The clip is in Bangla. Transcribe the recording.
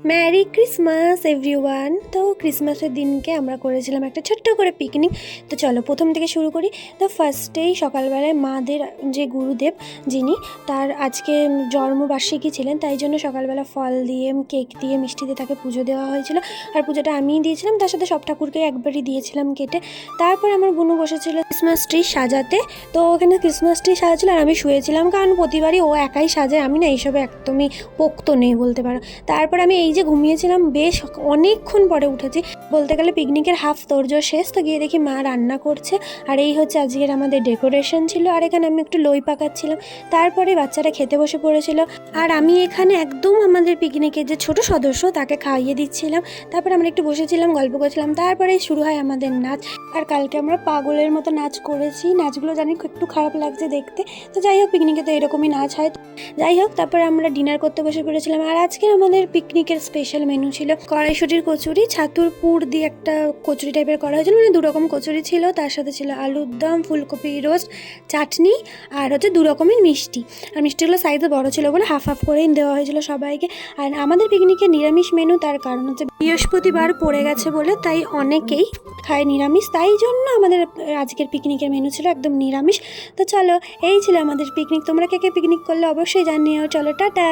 Merry Christmas everyone. তো ক্রিসমাসের দিনকে আমরা করেছিলাম একটা ছোট্ট করে পিকনিক। তো চলো প্রথম থেকে শুরু করি। তো ফার্স্টেই সকালবেলায় মাদের যে গুরুদেব যিনি, তার আজকে জন্মবার্ষিকী ছিলেন, তাই জন্য সকালবেলা ফল দিয়ে, কেক দিয়ে, মিষ্টি দিয়ে তাকে পুজো দেওয়া হয়েছিল। আর পুজোটা আমিই দিয়েছিলাম, তার সাথে সব ঠাকুরকে একবারই দিয়েছিলাম কেটে। তারপর আমার বোনু বসেছিল ক্রিসমাস ট্রি সাজাতে। তো ওখানে ক্রিসমাস ট্রি সাজাচ্ছিল আর আমি শুয়েছিলাম, কারণ প্রতিবারই ও একাই সাজায়, আমি না এইসবে একদমই পোক্ত নেই বলতে পারো। তারপর আমি এই যে ঘুমিয়েছিলাম, বেশ অনেকক্ষণ পরে উঠেছি, বলতে গেলে পিকনিকের হাফ তোড়জোড় শেষ। তো গিয়ে দেখি মা রান্না করছে, আর এই হচ্ছে আজকের আমাদের ডেকোরেশন ছিল। আর এখানে আমি একটু লই পাকাচ্ছিলাম। তারপরে বাচ্চারা খেতে বসে পড়েছিল, আর আমি এখানে একদম আমাদের পিকনিকের যে ছোট সদস্য তাকে খাইয়ে দিচ্ছিলাম। তারপরে আমরা একটু বসেছিলাম, গল্প করছিলাম। তারপরে শুরু হয় আমাদের নাচ। আর কালকে আমরা পাগলের মতো নাচ করেছি। নাচগুলো জানি একটু খারাপ লাগছে দেখতে, তো যাই হোক, পিকনিকে তো এরকমই নাচ হয়। যাই হোক, তারপরে আমরা ডিনার করতে বসে পড়েছিলাম। আর আজকে আমাদের পিকনিকের স্পেশাল মেনু ছিল কড়াইশুটির কচুরি, ছাতুর পুর দিয়ে একটা কচুরি টাইপের করা হয়েছিল, মানে 2 রকম কচুরি ছিল। তার সাথে ছিল আলুর দম, ফুলকপি রোস্ট, চাটনি, আর হচ্ছে 2 রকমের মিষ্টি। আর মিষ্টিগুলো সাইজে বড় ছিল বলে হাফ হাফ করেই দেওয়া হয়েছিল সবাইকে। আর আমাদের পিকনিকে নিরামিষ মেনু, তার কারণ হচ্ছে বৃহস্পতিবার পড়ে গেছে বলে, তাই অনেকেই খায় নিরামিষ, তাই জন্য আমাদের আজকের পিকনিকের মেনু ছিল একদম নিরামিষ। তো চলো, এই ছিল আমাদের পিকনিক। তোমরা কে কে পিকনিক করলে অবশ্যই জানিও। চলো, টাটা।